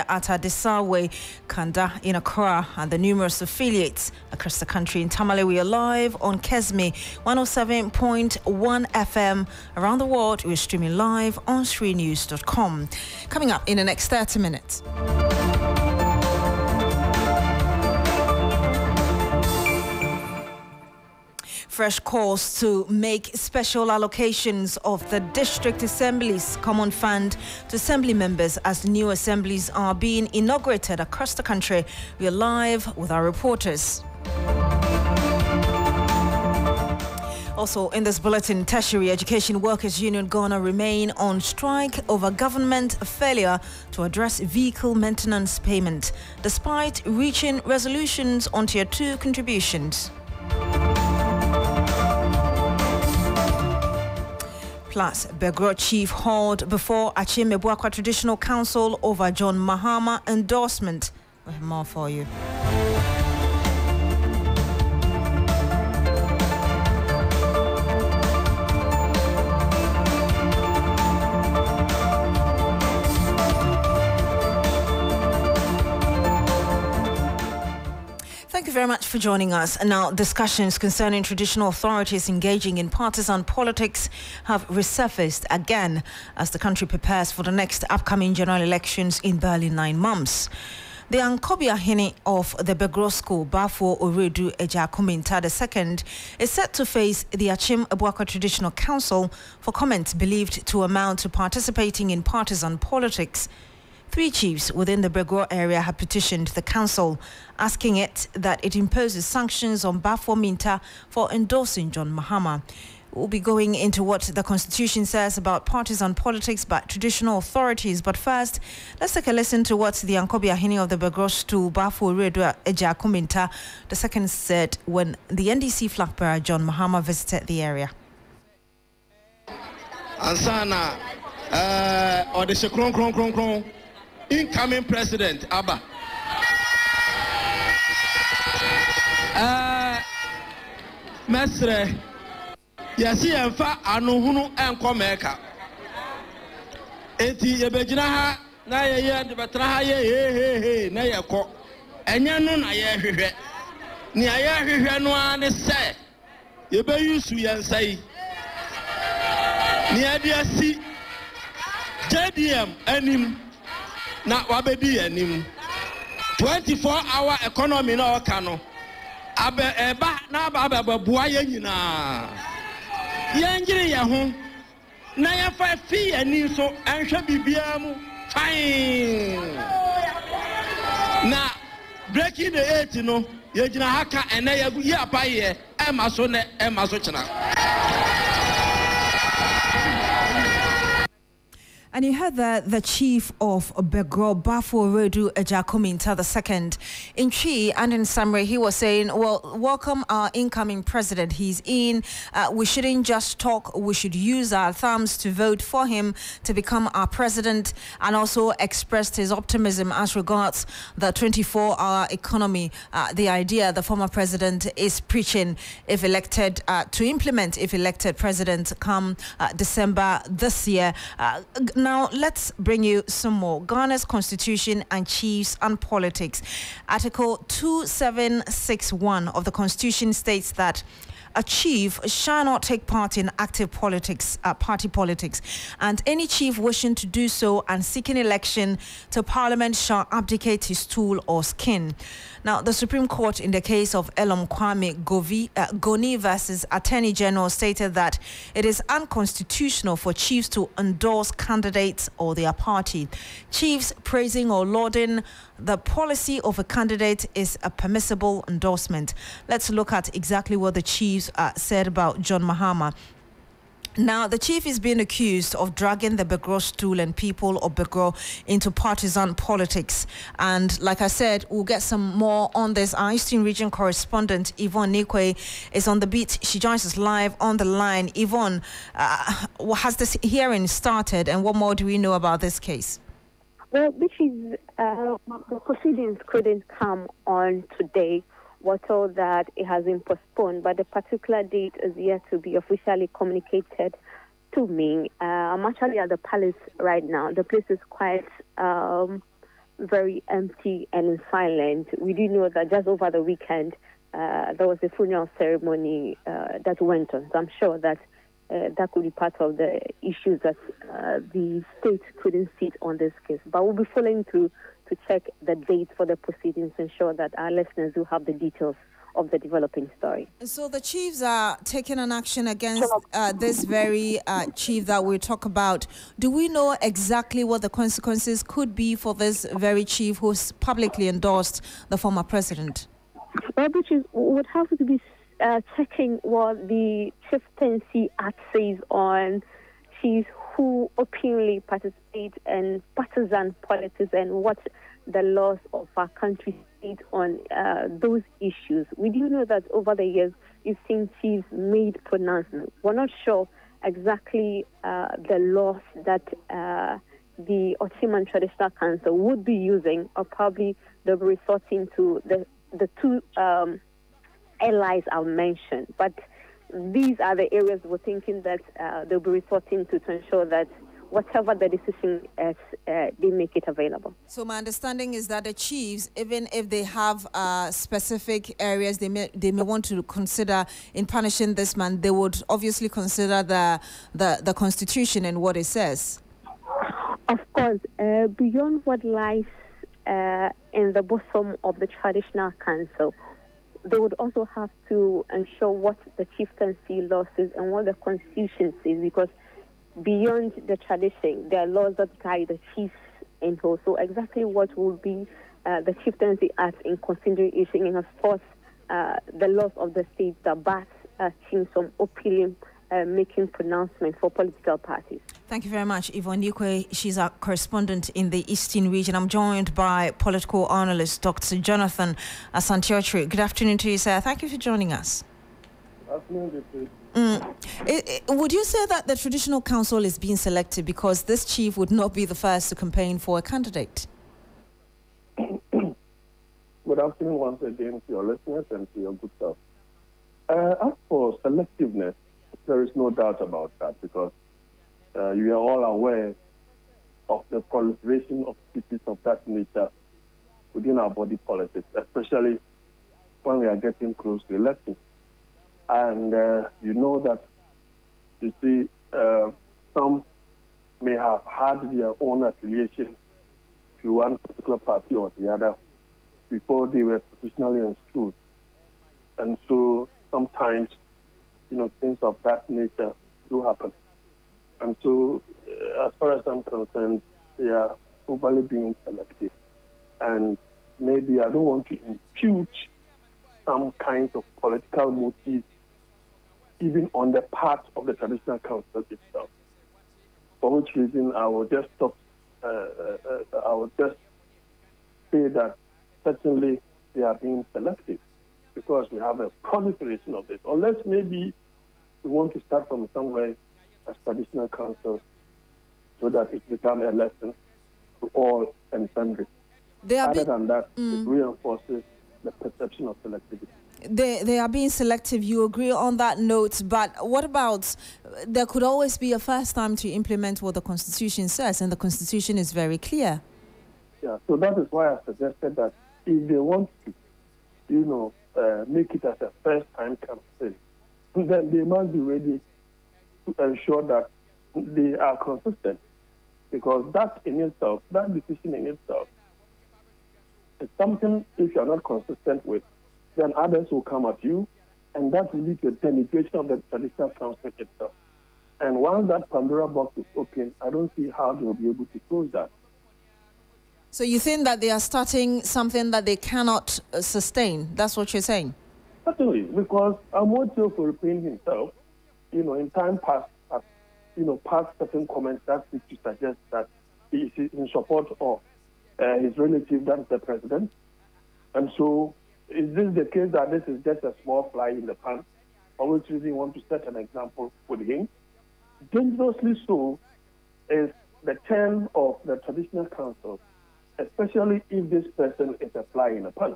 at Adesawe, Kanda in Accra, and the numerous affiliates across the country. In Tamale, we are live on Kesme 107.1 FM. Around the world, we're streaming live on SreeNews.com. Coming up in the next 30 minutes. Fresh calls to make special allocations of the district assemblies common fund to assembly members as the new assemblies are being inaugurated across the country. We are live with our reporters. Also in this bulletin, Tertiary Education Workers Union gonna remain on strike over government failure to address vehicle maintenance payment, despite reaching resolutions on Tier 2 contributions. Plus, Begro chief hauled before Achim Ebuakwa Traditional Council over John Mahama endorsement. We have more for you. Thank you very much for joining us. And now, discussions concerning traditional authorities engaging in partisan politics have resurfaced again as the country prepares for the next upcoming general elections in barely 9 months. The Ankobia Hene of the Begro School, Bafo Oredu Ejakuminta II, is set to face the Achim Ebuakwa Traditional Council for comments believed to amount to participating in partisan politics. 3 chiefs within the Begro area have petitioned the council, asking it that it imposes sanctions on Bafo Minta for endorsing John Mahama. We'll be going into what the Constitution says about partisan politics by traditional authorities. But first, let's take a listen to what the Ankobia Hini of the Begro Stool, Bafo Redua Ejakuminta II, said when the NDC flag bearer John Mahama visited the area. Ansana, or the Shekron, incoming president, Abba. Mestre, yasi enfa anuhunu enkomeka. Eti yebejina ha na ye betra ha ye na ye ko. Enye no na ye hwehwe. Ni aye hwehwe no ane se yebeyusu yensai. Ni adiasi JDM anim na wabedi anim 24-hour economy na okano abe eba na aba bua ye nyina yenjire ye ho na ye fa fi ani so anhwe bibia mu fine na breaking the 8 no ye gina haka ene ye apaye emaso ne emaso china. And you heard that the chief of Begro, Bafo Redu Ejakuminta II, in Chi and in summary, he was saying, well, welcome our incoming president. He's in. We shouldn't just talk. We should use our thumbs to vote for him to become our president, and also expressed his optimism as regards the 24-hour economy, the idea the former president is preaching if elected, to implement if elected president come December this year. Now, let's bring you some more. Ghana's Constitution and Chiefs and Politics. Article 2761 of the Constitution states that a chief shall not take part in active politics, party politics, and any chief wishing to do so and seeking election to Parliament shall abdicate his stool or skin. Now, the Supreme Court in the case of Elom Kwame Goni versus Attorney General stated that it is unconstitutional for chiefs to endorse candidates or their party. Chiefs praising or lauding the policy of a candidate is a permissible endorsement. Let's look at exactly what the chiefs said about John Mahama. Now, the chief is being accused of dragging the Begro stool and people of Begro into partisan politics. And like I said, we'll get some more on this. Our Eastern Region correspondent, Yvonne Nikwe, is on the beat. She joins us live on the line. Yvonne, has this hearing started, and what more do we know about this case? Well, Beatrice, the proceedings couldn't come on today. We're told that it has been postponed, but the particular date is yet to be officially communicated to me. I'm actually at the palace right now. The place is quite very empty and silent. We do know that just over the weekend, there was a funeral ceremony that went on. So I'm sure that that could be part of the issues that the state couldn't sit on this case. But we'll be following through to check the dates for the proceedings to ensure that our listeners do have the details of the developing story. So the chiefs are taking an action against this very chief that we talk about. Do we know exactly what the consequences could be for this very chief who's publicly endorsed the former president? Well, Beatrice, would have to be checking what the Chieftaincy Act says on chiefs who openly participate in partisan politics and what the laws of our country state on those issues. We do know that over the years, you've seen chiefs made pronouncements. We're not sure exactly the laws that the Ottoman Traditional Council would be using, or probably they'll be resorting to the two allies I've mentioned. But these are the areas we're thinking that they'll be resorting to ensure that whatever the decision is, they make it available. So my understanding is that the chiefs, even if they have specific areas they may want to consider in punishing this man, they would obviously consider the Constitution and what it says. Of course, beyond what lies in the bosom of the Traditional Council, they would also have to ensure what the chieftaincy law says and what the Constitution says, because beyond the tradition, there are laws that guide the chiefs in whole. So exactly what will be the Chieftaincy Act in consideration, and of course the laws of the state that bars chiefs from openly making pronouncements for political parties. Thank you very much, Yvonne Nikwe. She's our correspondent in the Eastern region. I'm joined by political analyst Dr. Jonathan Asante-Okyere. Good afternoon to you, sir. Thank you for joining us. Good afternoon. Would you say that the Traditional Council is being selected because this chief would not be the first to campaign for a candidate? Good afternoon once again to your listeners and to your good self. As for selectiveness, there is no doubt about that, because you are all aware of the proliferation of species of that nature within our body politics, especially when we are getting close to elections. And you know that, you see, some may have had their own affiliation to one particular party or the other before they were professionally installed. And so sometimes, things of that nature do happen. And so, as far as I'm concerned, they are overly being selective. And maybe I don't want to impute some kind of political motive even on the part of the Traditional Council itself. For which reason I will just say that certainly they are being selective, because we have a proliferation of this. Unless maybe we want to start from somewhere as Traditional Council so that it becomes a lesson to all and sundry. Other than that, it reinforces the perception of selectivity. They are being selective. You agree on that note, but what about there could always be a first time to implement what the Constitution says, and the Constitution is very clear. Yeah, so that is why I suggested that if they want to, make it as a first time campaign, then they must be ready to ensure that they are consistent, because that in itself, that decision in itself, is something if you are not consistent with, then others will come at you, and that will lead to a denigration of the Traditional Council itself. And once that Pandora box is open, I don't see how they will be able to close that. So you think that they are starting something that they cannot sustain? That's what you're saying? Certainly, because Amotio for repaying himself, in time past, passed certain comments that seem to suggest that he is in support of his relative, that is the president. And so, is this the case that this is just a small fly in the pan, or which reason you want to set an example with him? Dangerously so is the term of the Traditional Council, especially if this person is a fly in the pan.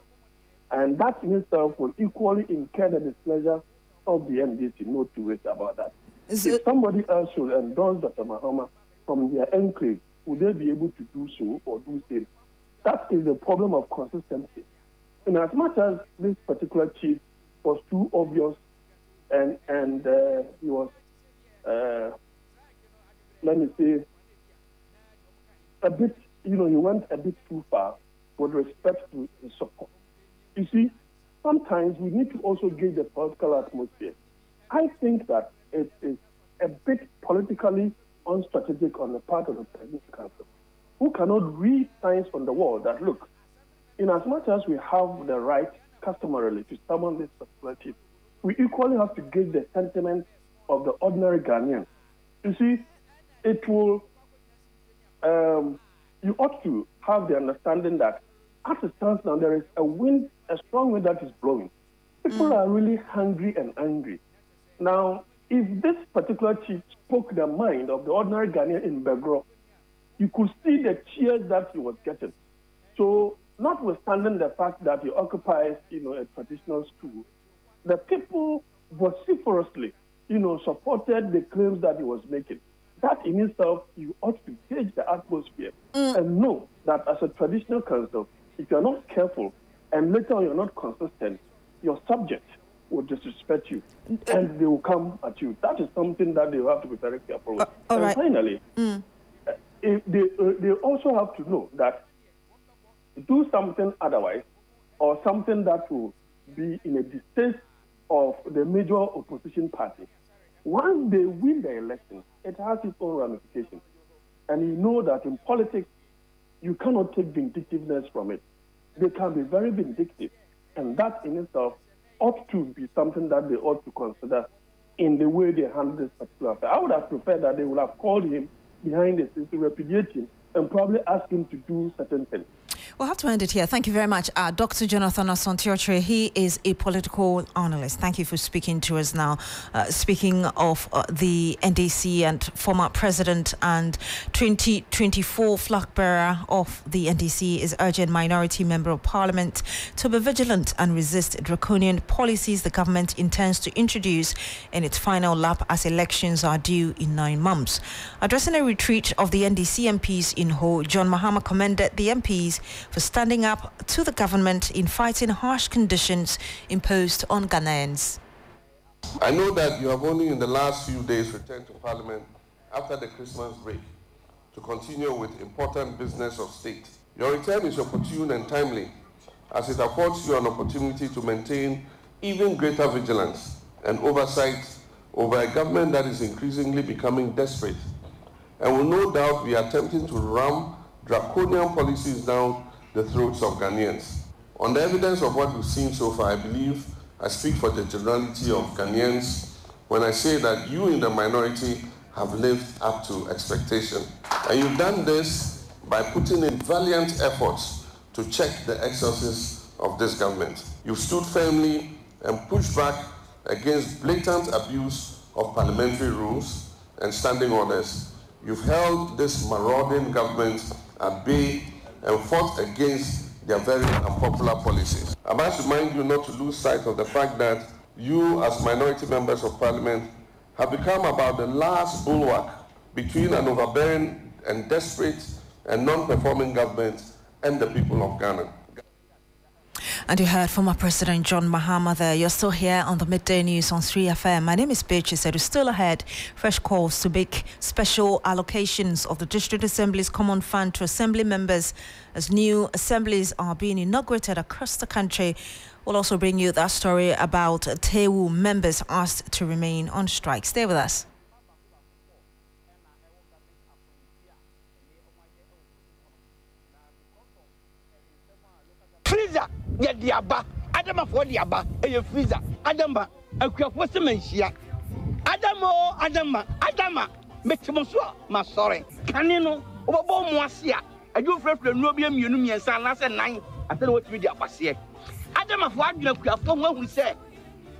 And that in itself will equally incur the displeasure of the NDC, no two ways about that. If somebody else should endorse Dr. Mahama from their enclave, would they be able to do so or do same? That is the problem of consistency. And as much as this particular chief was too obvious and he was, let me say, a bit, he went a bit too far with respect to his support. You see, sometimes we need to also gauge the political atmosphere. I think that it is a bit politically unstrategic on the part of the Presidential Council, who cannot read signs on the wall that, look, in as much as we have the right customarily to summon this particular chief, we equally have to gauge the sentiment of the ordinary Ghanaian. You see, it will, you ought to have the understanding that as it stands now, there is a strong wind that is blowing. People are really hungry and angry. Now, if this particular chief spoke the mind of the ordinary Ghanaian in Begro, you could see the cheers that he was getting. So, notwithstanding the fact that he occupies, a traditional stool, the people vociferously, supported the claims that he was making. That in itself, you ought to gauge the atmosphere and know that as a traditional council, if you're not careful and later on you're not consistent, your subject will disrespect you and they will come at you. That is something that they have to be very careful with. And right. Finally, they also have to know that do something otherwise or something that will be in a distaste of the major opposition party. Once they win the election, it has its own ramifications. And you know that in politics, you cannot take vindictiveness from it. They can be very vindictive. And that in itself ought to be something that they ought to consider in the way they handle this particular affair. I would have preferred that they would have called him behind the scenes to repudiate him and probably ask him to do certain things. We'll have to end it here. Thank you very much. Dr. Jonathan Asante-Okyere, he is a political analyst. Thank you for speaking to us now. Speaking of the NDC and former president and 2024 flag bearer of the NDC is urging minority member of parliament to be vigilant and resist draconian policies the government intends to introduce in its final lap as elections are due in 9 months. Addressing a retreat of the NDC MPs in Ho, John Mahama commended the MPs for standing up to the government in fighting harsh conditions imposed on Ghanaians. I know that you have only in the last few days returned to Parliament after the Christmas break to continue with important business of state. Your return is opportune and timely as it affords you an opportunity to maintain even greater vigilance and oversight over a government that is increasingly becoming desperate and will no doubt be attempting to ram draconian policies down the throats of Ghanaians. On the evidence of what we've seen so far, I believe I speak for the generality of Ghanaians when I say that you in the minority have lived up to expectation. And you've done this by putting in valiant efforts to check the excesses of this government. You've stood firmly and pushed back against blatant abuse of parliamentary rules and standing orders. You've held this marauding government at bay and fought against their very unpopular policies. I must remind you not to lose sight of the fact that you, as minority members of parliament, have become about the last bulwark between an overbearing and desperate and non-performing government and the people of Ghana. And you heard former President John Mahama there. You're still here on the Midday News on 3FM. My name is Beatrice. We're still ahead. Fresh calls to make special allocations of the District Assembly's Common Fund to Assembly members as new assemblies are being inaugurated across the country. We'll also bring you that story about TEWU members asked to remain on strike. Stay with us. Freezer, ya diaba, Adama for diaba, a freezer, Adama, a Kwafosemensia, Adama, Metimosua, my sorry, Canino, Obo Moasia, I do fresh the Nobium Unum and San last night. I don't know what we did was here. Adama for Adna Kwafon, who said,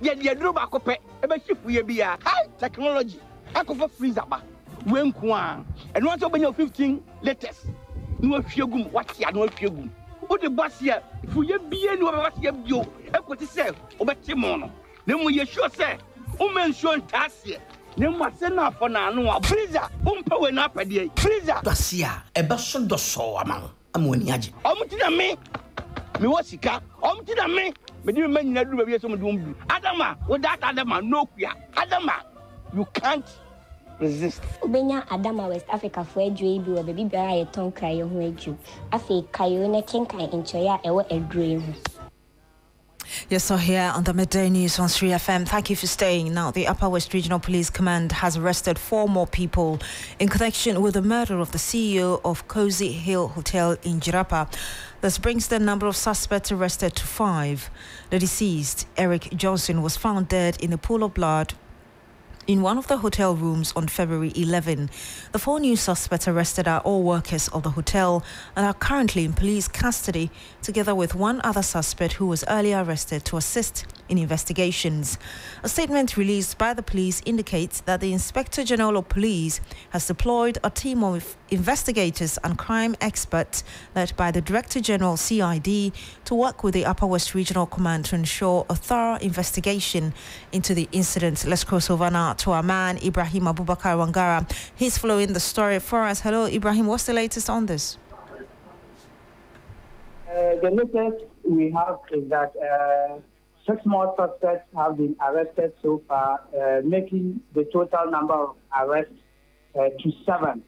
yet the Druba Cope, a ship we be a high technology, I could for freezer, when Kwan, and once open your 15 letters. No fugum, what's ya, no fugum. What the boss here, if you be any of us, you have got to say, over Timono. Then we sure say, woman shown task here. Then what's enough for now? Freezer, Umpa went up a day. Freezer, Dacia, a basson do so among. amoniaje omutina me wasika omutina me me di me nyina duru bia so me dum adama with that adama no kuya adama you can't resist obenya adama West Africa for adwe bi we baby biara ye ton kraye ho adwu afi kayo ne kenkan enchoya ewo adre ho. Yes, so here on the Midday News on 3FM. Thank you for staying. Now, the Upper West Regional Police Command has arrested 4 more people in connection with the murder of the CEO of Cozy Hill Hotel in Jirapa. This brings the number of suspects arrested to 5. The deceased, Eric Johnson, was found dead in a pool of blood in one of the hotel rooms on February 11. The 4 new suspects arrested are all workers of the hotel and are currently in police custody, together with 1 other suspect who was earlier arrested to assist in investigations. A statement released by the police indicates that the Inspector General of Police has deployed a team of investigators and crime experts led by the Director General CID to work with the Upper West Regional Command to ensure a thorough investigation into the incident. Let's cross over now to our man Ibrahim Abubakar Wangara. He's following the story for us. Hello Ibrahim, what's the latest on this? The latest we have is that 6 more suspects have been arrested so far, making the total number of arrests to 7.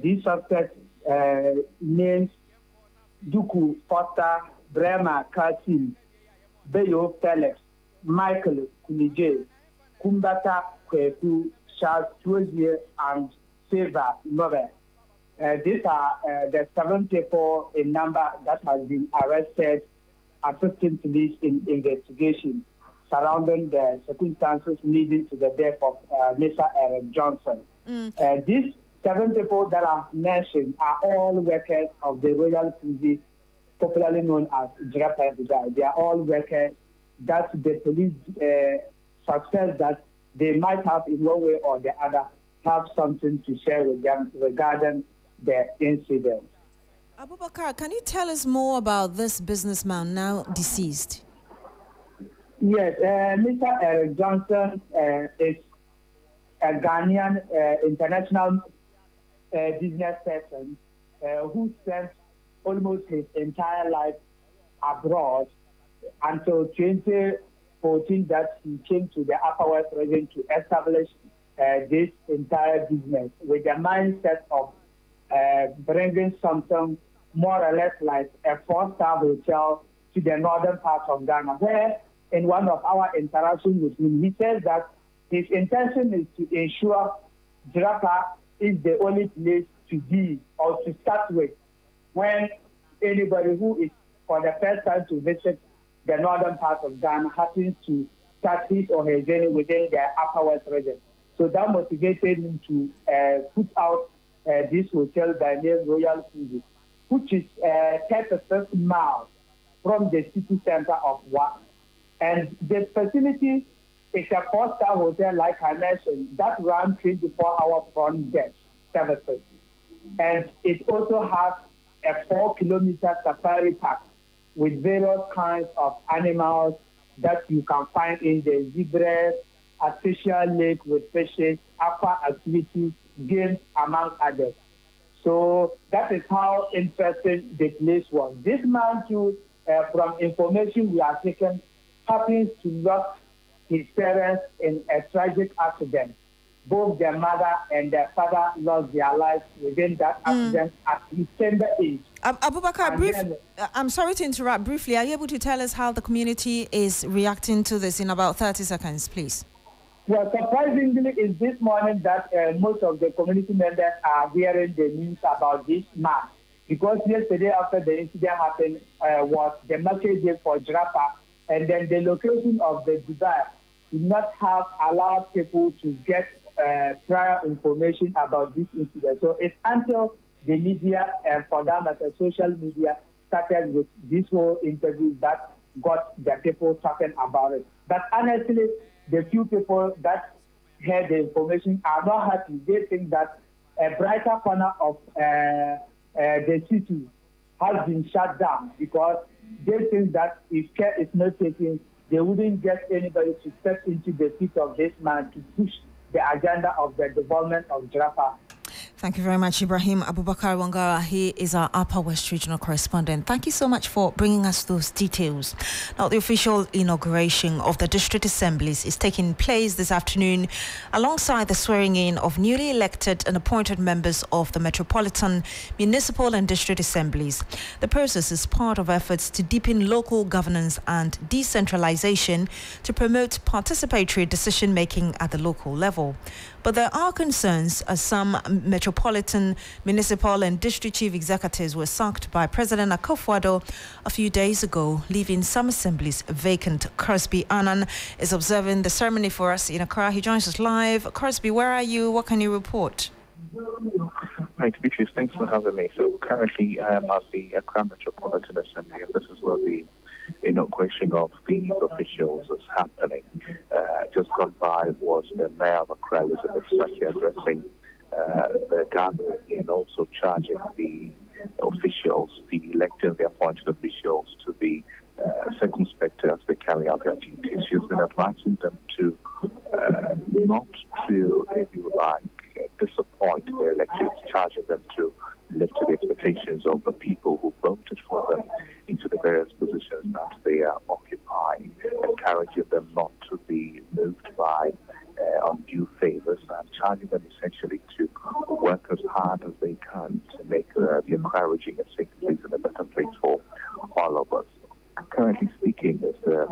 These suspects names Duku Foster, Brema Kasim, Beyo Felix, Michael Kunije, Kumbata Kweku, Charles Tuozier, and Seva Nove. These are the 7 people in number that has been arrested, assisting police in investigation surrounding the circumstances leading to the death of Mr. Eric Johnson. These 7 people that are mentioned are all workers of the Royal Prison, popularly known as Jirapa. They are all workers that the police suspect that they might have, in one way or the other, have something to share with them regarding the incident. Abubakar, can you tell us more about this businessman now deceased? Yes, Mr. Eric Johnson is a Ghanaian international business person who spent almost his entire life abroad until 2014 that he came to the Upper West region to establish this entire business with the mindset of bringing something more or less like a 4-star hotel to the northern part of Ghana, where in one of our interactions with him, he says that his intention is to ensure Jirapa is the only place to be or to start with when anybody who is for the first time to visit the northern part of Ghana happens to start his or her journey within the Upper West region. So that motivated him to put out this hotel by name Royal Prison, which is 36 miles from the city center of Wa. And the facility is a 4-star hotel, like I mentioned, that runs 24-hour front desk services. And it also has a 4-kilometer safari park with various kinds of animals that you can find in the zebras, artificial lake with fishes, aqua activities, games, among others. So that is how interesting the place was. This man, too, from information we are taking, happens to lose his parents in a tragic accident. Both their mother and their father lost their lives within that accident at his tender age. Abubakar, I'm sorry to interrupt briefly. Are you able to tell us how the community is reacting to this in about 30 seconds, please? Well, surprisingly, it's this morning that most of the community members are hearing the news about this man. Because yesterday, after the incident happened, was the market day for Jirapa, and then the location of the Dubai did not have allowed people to get prior information about this incident. So it's until the media, and for that matter, social media, started with this whole interview that got the people talking about it. But honestly, the few people that heard the information are not happy. They think that a brighter corner of the city has been shut down because they think that if care is not taken, they wouldn't get anybody to step into the seat of this man to push the agenda of the development of Jirapa. Thank you very much, Ibrahim Abubakar Wangara. He is our Upper West Regional Correspondent. Thank you so much for bringing us those details. Now, the official inauguration of the district assemblies is taking place this afternoon alongside the swearing in of newly elected and appointed members of the Metropolitan, Municipal and District Assemblies. The process is part of efforts to deepen local governance and decentralization to promote participatory decision-making at the local level. But there are concerns as some Metropolitan, Municipal and District Chief Executives were sacked by President Akufo-Addo a few days ago, leaving some assemblies vacant. Crosby Annan is observing the ceremony for us in Accra. He joins us live. Crosby, where are you? What can you report? Right, Beatrice, thanks for having me. So currently I am at the Accra Metropolitan Assembly, and this is where the inauguration of the officials is happening. Just gone by was the Mayor of Accra, Elizabeth Saki, addressing the gathering and also charging the officials, the elected, the appointed officials, to be circumspect as they carry out their duties. She's been advising them to not to, if you like, disappoint the electors, charging them to live to the expectations of the people who voted for them into the various positions that they are occupying, encouraging them not to be moved by undue favors, and charging them essentially to work as hard as they can to make the encouraging and safe place and a better place for all of us. Currently speaking is the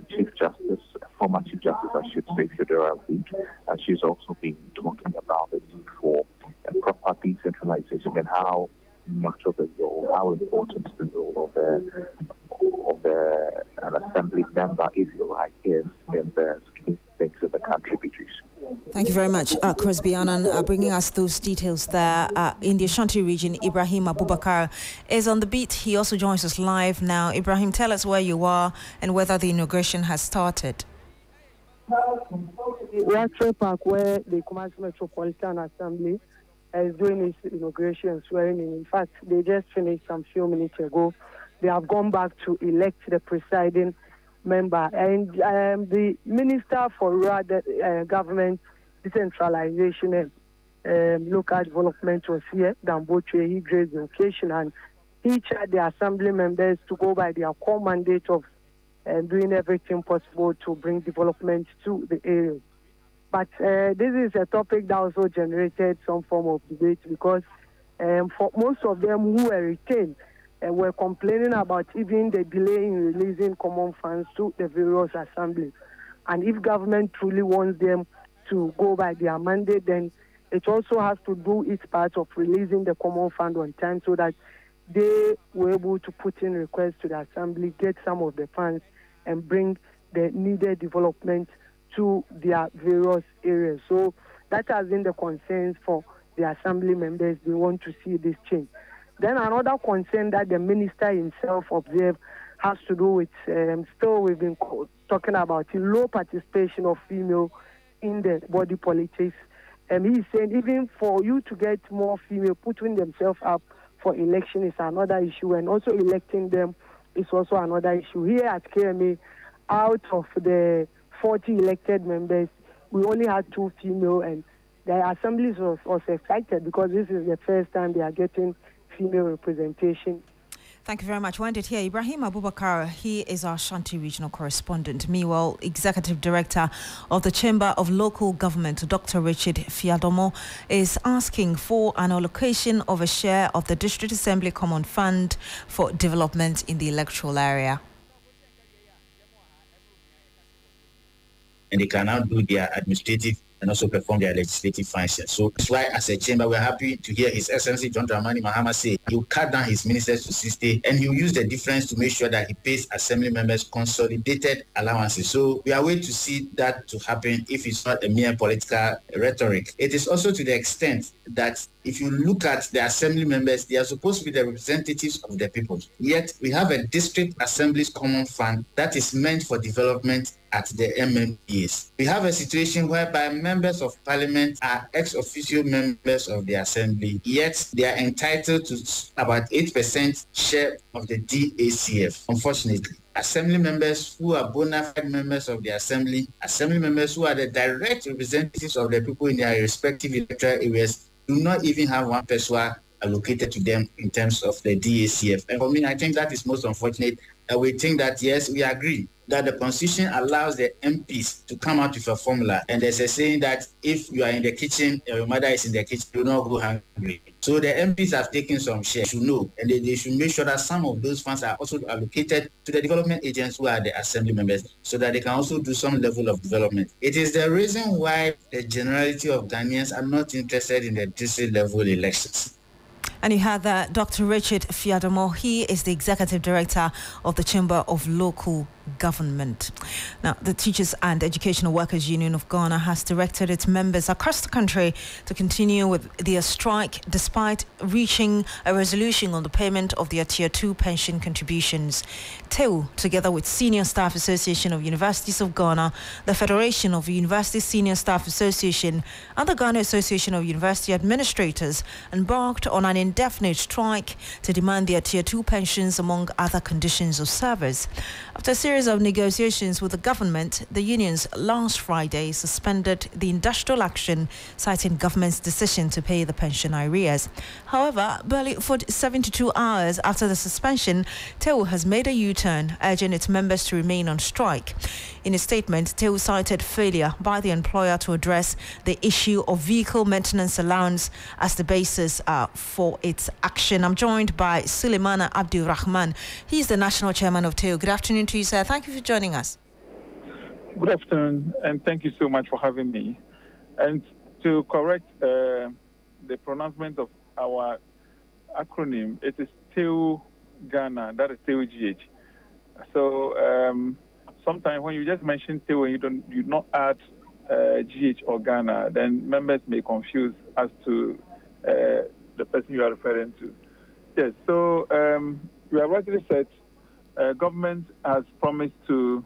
Chief Justice, former Chief Justice, I should say, Federal Week, and she's also been talking about the need for proper decentralization and how much of the role, how important the role of an assembly member, if you like, is in the scheme of things in the country, Beatrice. Thank you very much, Crosby Annan, bringing us those details there. In the Ashanti region, Ibrahim Abubakar is on the beat. He also joins us live now. Ibrahim, tell us where you are and whether the inauguration has started. We are at Park, where the Kumasi Metropolitan Assembly is doing its inauguration and swearing in. In fact, they just finished some few minutes ago. They have gone back to elect the presiding member, and the Minister for Rural Government, Decentralization and Local Development was here. Damboche, he graced the occasion, and he charged the assembly members to go by their core mandate of doing everything possible to bring development to the area. But this is a topic that also generated some form of debate, because for most of them who were retained were complaining about even the delay in releasing common funds to the various assemblies. And if government truly wants them to go by their mandate, then it also has to do its part of releasing the common fund on time, so that they were able to put in requests to the assembly, get some of the funds, and bring the needed development to their various areas. So that has been the concerns for the assembly members. They want to see this change. Then another concern that the minister himself observed has to do with, still we've been talking about the low participation of female in the body politics. And he's saying even for you to get more female putting themselves up for election is another issue, and also electing them is also another issue. Here at KMA, out of the 40 elected members, we only had 2 female, and the assemblies was excited because this is the first time they are getting female representation. Thank you very much. When did hear Ibrahim Abubakar, he is our Ashanti regional correspondent. Meanwhile, Executive Director of the Chamber of Local Government, Dr. Richard Fiadomo, is asking for an allocation of a share of the District Assembly Common Fund for development in the electoral area. And they can now do their administrative and also perform their legislative functions. So that's why, as a chamber, we're happy to hear His Excellency John Dramani Mahama say he'll cut down his ministers to 60, and he'll use the difference to make sure that he pays assembly members consolidated allowances. So we are waiting to see that to happen if it's not a mere political rhetoric. It is also to the extent that if you look at the assembly members, they are supposed to be the representatives of the people. Yet we have a district assemblies common fund that is meant for development at the MMPs. We have a situation whereby members of parliament are ex officio members of the assembly, yet they are entitled to about 8% share of the DACF. Unfortunately, assembly members who are bona fide members of the assembly members who are the direct representatives of the people in their respective electoral areas, do not even have one person allocated to them in terms of the DACF. And for me, I think that is most unfortunate. We think that, yes, we agree that the Constitution allows the MPs to come out with a formula. And there's a saying that if you are in the kitchen, your mother is in the kitchen, do not go hungry. So the MPs have taken some share, should know, and they should make sure that some of those funds are also allocated to the development agents who are the assembly members, so that they can also do some level of development. It is the reason why the generality of Ghanaians are not interested in the district level elections. And you had Dr. Richard Fiadomo. He is the Executive Director of the Chamber of Local Government. Now, the Teachers and Educational Workers Union of Ghana has directed its members across the country to continue with their strike despite reaching a resolution on the payment of their Tier 2 pension contributions. TEU, together with Senior Staff Association of Universities of Ghana, the Federation of University Senior Staff Association, and the Ghana Association of University Administrators, embarked on an indefinite strike to demand their Tier 2 pensions among other conditions of service. After a series of negotiations with the government, the unions last Friday suspended the industrial action, citing government's decision to pay the pension arrears. However, barely 72 hours after the suspension, TEU has made a U-turn, urging its members to remain on strike. In a statement, TEU cited failure by the employer to address the issue of vehicle maintenance allowance as the basis for its action. I'm joined by Suleimana Abdul Rahman. He's the national chairman of TEU. Good afternoon to you, sir. Thank you for joining us. Good afternoon, and thank you so much for having me. And to correct the pronouncement of our acronym, it is TEU Ghana, that is TEU GH. So sometimes when you just mention TEU and you not add GH or Ghana, then members may confuse as to the person you are referring to. Yes, so you have rightly said, government has promised to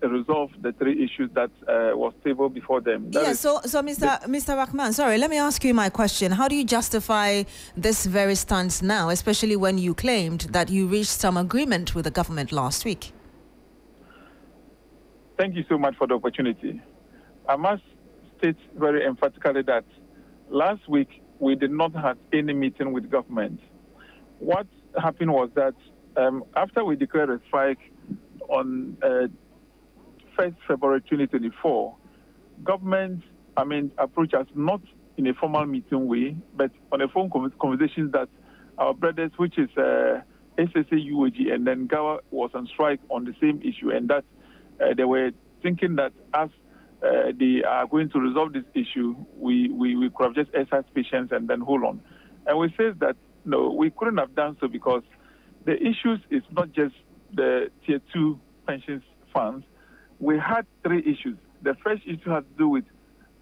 resolve the three issues that was tabled before them. So Mr. Rahman, sorry, let me ask you my question. How do you justify this very stance now, especially when you claimed that you reached some agreement with the government last week? Thank you so much for the opportunity. I must state very emphatically that last week we did not have any meeting with government. What happened was that after we declared a strike on 1st February 2024, government, approached us not in a formal meeting way, but on a phone conversations that our brothers, which is SSA UOG, and then GAWA was on strike on the same issue, and that they were thinking that as they are going to resolve this issue, we could have just exercised patience and then hold on. And we said that, no, we couldn't have done so because the issues is not just the Tier 2 pensions funds. We had three issues. The first issue has to do with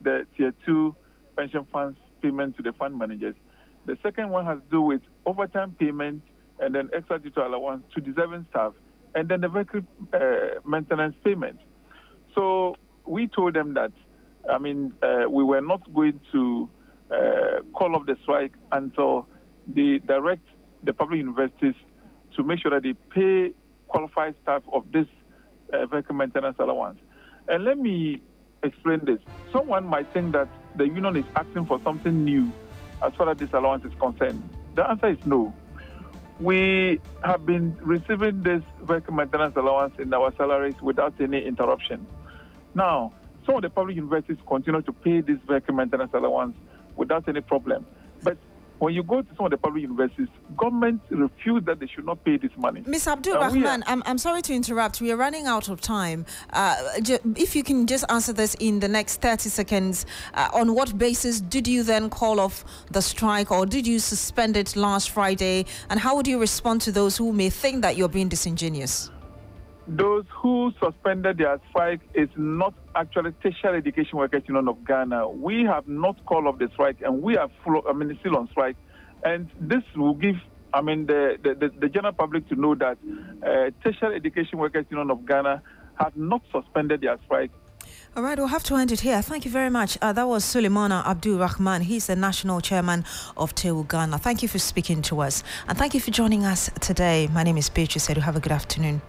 the Tier 2 pension funds payment to the fund managers. The second one has to do with overtime payment and then extra duty allowance to deserving staff, and then the vehicle maintenance payment. So we told them that, we were not going to call off the strike until they direct the public universities to make sure that they pay qualified staff of this vehicle maintenance allowance. And let me explain this. Someone might think that the union is asking for something new as far as this allowance is concerned. The answer is no. We have been receiving this vehicle maintenance allowance in our salaries without any interruption. Now, some of the public universities continue to pay this vehicle maintenance allowance without any problem. But when you go to some of the public universities, government refuse that they should not pay this money. Ms. Abdul Rahman, I'm sorry to interrupt. We are running out of time. If you can just answer this in the next 30 seconds, on what basis did you then call off the strike, or did you suspend it last Friday? And how would you respond to those who may think that you're being disingenuous? Those who suspended their strike is not actually Tertiary Education Workers Union of Ghana. We have not called off the strike, and we are still on strike. And this will give, the general public to know that Tertiary Education Workers Union of Ghana have not suspended their strike. All right, we'll have to end it here. Thank you very much. That was Suleimana Abdul Rahman. He's the national chairman of TEU Ghana. Thank you for speaking to us, and thank you for joining us today. My name is Beatrice. Have a good afternoon.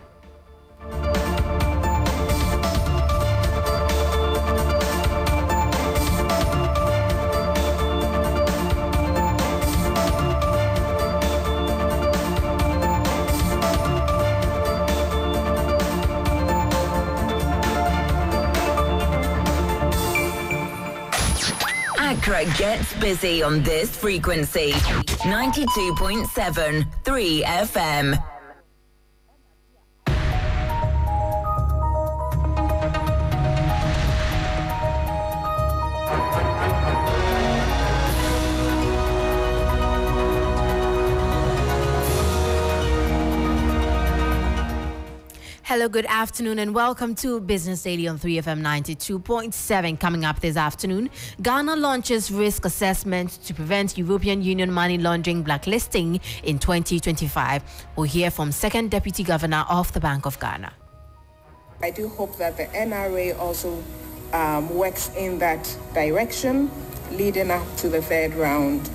Accra gets busy on this frequency. 92.7 3 FM. Hello, good afternoon, and welcome to Business Daily on 3FM 92.7. Coming up this afternoon, Ghana launches risk assessment to prevent European Union money laundering blacklisting in 2025. We'll hear from Second Deputy Governor of the Bank of Ghana. I do hope that the NRA also works in that direction, leading up to the third round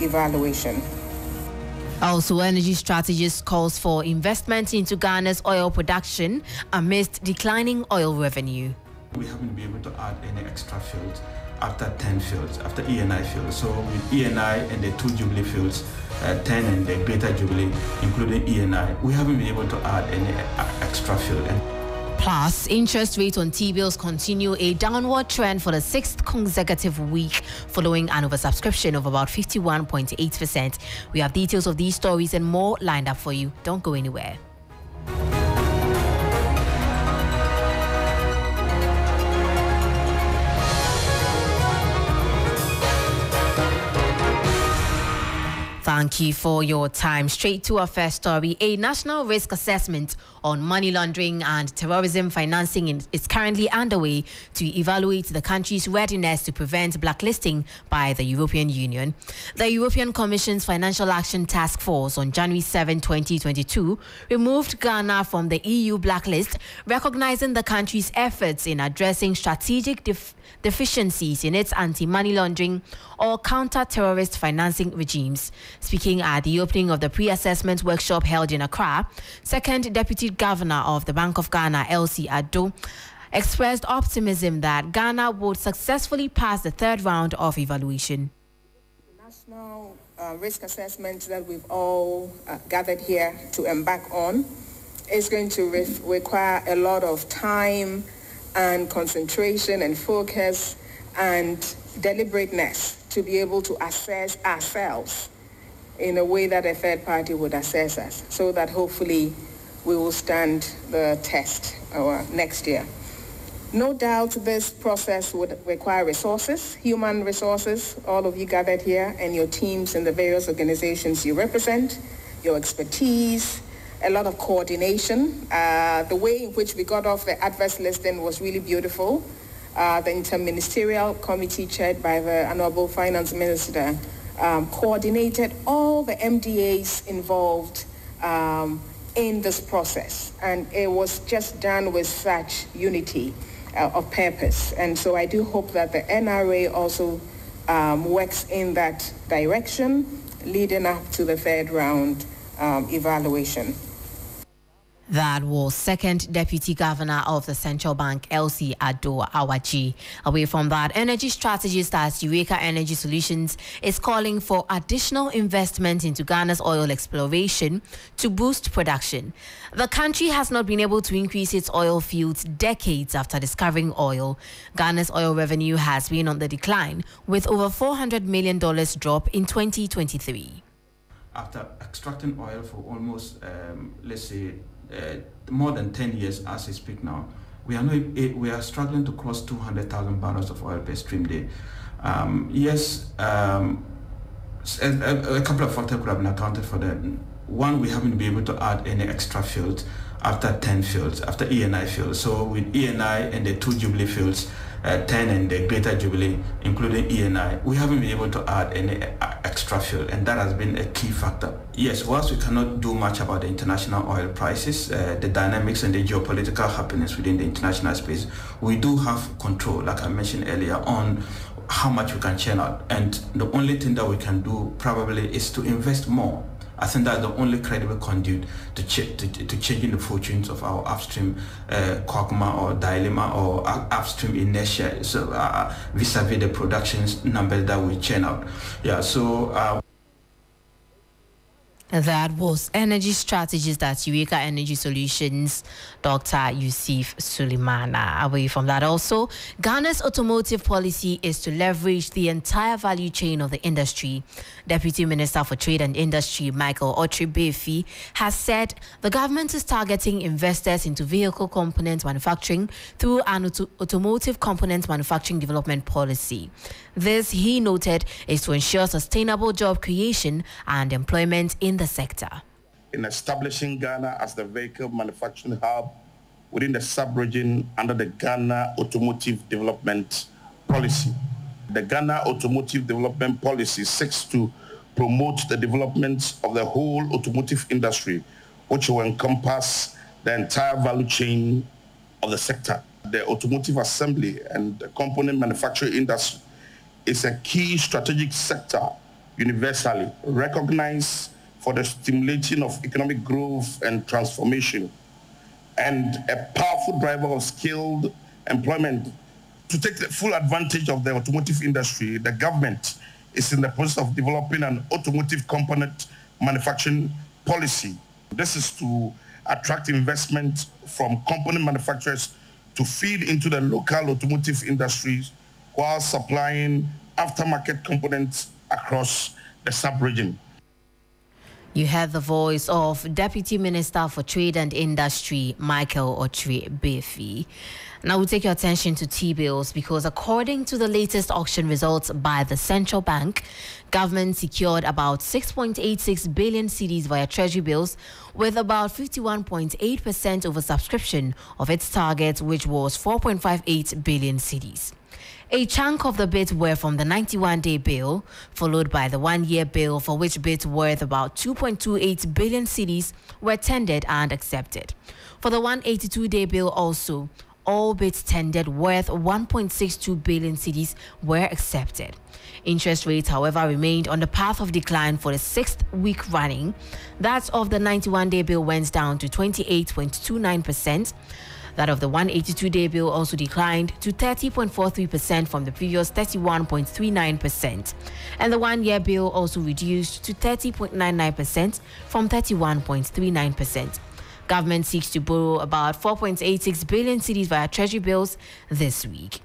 evaluation. Also, energy strategist calls for investment into Ghana's oil production amidst declining oil revenue. We haven't been able to add any extra fields after 10 fields, after ENI fields. So with ENI and the 2 Jubilee fields, 10 and the Greater Jubilee, including ENI, we haven't been able to add any extra field. Plus, interest rates on T-bills continue a downward trend for the 6th consecutive week following an oversubscription of about 51.8%. We have details of these stories and more lined up for you. Don't go anywhere. Thank you for your time. Straight to our first story. A national risk assessment on money laundering and terrorism financing is currently underway to evaluate the country's readiness to prevent blacklisting by the European Union. The European Commission's Financial Action Task Force on January 7, 2022 removed Ghana from the EU blacklist, recognizing the country's efforts in addressing strategic deficiencies in its anti-money laundering or counter-terrorist financing regimes. Speaking at the opening of the pre-assessment workshop held in Accra, Second Deputy Governor of the Bank of Ghana, Elsie Addo, expressed optimism that Ghana would successfully pass the third round of evaluation. National risk assessment that we've all gathered here to embark on is going to require a lot of time and concentration and focus and deliberateness to be able to assess ourselves in a way that a third party would assess us, so that hopefully we will stand the test next year. No doubt this process would require resources, human resources, all of you gathered here, and your teams in the various organizations you represent, your expertise, a lot of coordination. The way in which we got off the adverse listing was really beautiful. The interministerial committee chaired by the Honorable Finance Minister coordinated all the MDAs involved in this process, and it was just done with such unity of purpose. And so I do hope that the NRA also works in that direction, leading up to the third round evaluation. That was Second Deputy Governor of the Central Bank, Elsie Addo Awaji. Away from that, energy strategist at Eureka Energy Solutions is calling for additional investment into Ghana's oil exploration to boost production. The country has not been able to increase its oil fields decades after discovering oil. Ghana's oil revenue has been on the decline, with over $400 million drop in 2023. After extracting oil for almost, more than 10 years as we speak now, we are struggling to cross 200,000 barrels of oil per stream day. A couple of factors could have been accounted for that. One, we haven't been able to add any extra fields after 10 fields, after ENI fields. So with ENI and the 2 Jubilee fields, 10 and the Greater Jubilee, including ENI, we haven't been able to add any extra field, and that has been a key factor. Yes, whilst we cannot do much about the international oil prices, the dynamics and the geopolitical happenings within the international space, we do have control, like I mentioned earlier, on how much we can churn out. And the only thing that we can do probably is to invest more. I think that's the only credible conduit to changing the fortunes of our upstream quagmire or dilemma or upstream inertia, so vis-a-vis the production numbers that we churn out. Yeah, so That was energy strategist at Eureka Energy Solutions, Dr. Yusuf Suleimana. Away from that also, Ghana's automotive policy is to leverage the entire value chain of the industry. Deputy Minister for Trade and Industry, Michael Otri-Befi, has said the government is targeting investors into vehicle component manufacturing through an automotive component manufacturing development policy. This, he noted, is to ensure sustainable job creation and employment in the sector. In establishing Ghana as the vehicle manufacturing hub within the sub-region under the Ghana Automotive Development Policy. The Ghana Automotive Development Policy seeks to promote the development of the whole automotive industry, which will encompass the entire value chain of the sector. The automotive assembly and the component manufacturing industry is a key strategic sector universally recognized for the stimulation of economic growth and transformation, and a powerful driver of skilled employment. To take the full advantage of the automotive industry, the government is in the process of developing an automotive component manufacturing policy. This is to attract investment from component manufacturers to feed into the local automotive industries while supplying aftermarket components across the sub-region. You heard the voice of Deputy Minister for Trade and Industry, Michael Otri-Befi. Now we take your attention to T-bills because according to the latest auction results by the central bank, government secured about 6.86 billion cedis via treasury bills with about 51.8% oversubscription of its target, which was 4.58 billion cedis. A chunk of the bids were from the 91-day bill, followed by the one-year bill, for which bids worth about 2.28 billion cedis were tendered and accepted. For the 182-day bill also, all bids tendered worth 1.62 billion cedis were accepted. Interest rates, however, remained on the path of decline for the 6th week running. That of the 91-day bill went down to 28.29%. That of the 182-day bill also declined to 30.43% from the previous 31.39%. And the one-year bill also reduced to 30.99% from 31.39%. Government seeks to borrow about 4.86 billion cedis via treasury bills this week.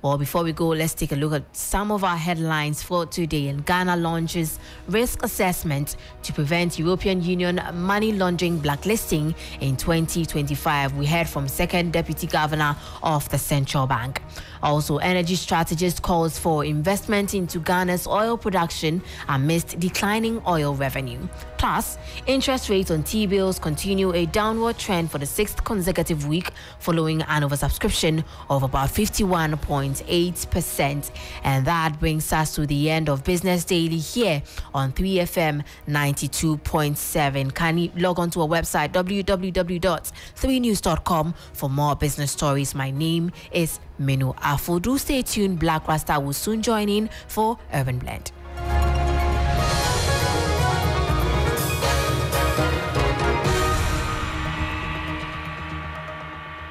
Well, before we go, let's take a look at some of our headlines for today. And Ghana launches risk assessment to prevent European Union money laundering blacklisting in 2025. We heard from Second Deputy Governor of the Central Bank. Also, energy strategist calls for investment into Ghana's oil production amidst declining oil revenue. Plus, interest rates on T-bills continue a downward trend for the 6th consecutive week following an oversubscription of about 51.8%. And that brings us to the end of Business Daily here on 3FM 92.7. Can you log on to our website www.3news.com for more business stories? My name is Manu. Afful. Do stay tuned. Black Rasta will soon join in for Urban Blend.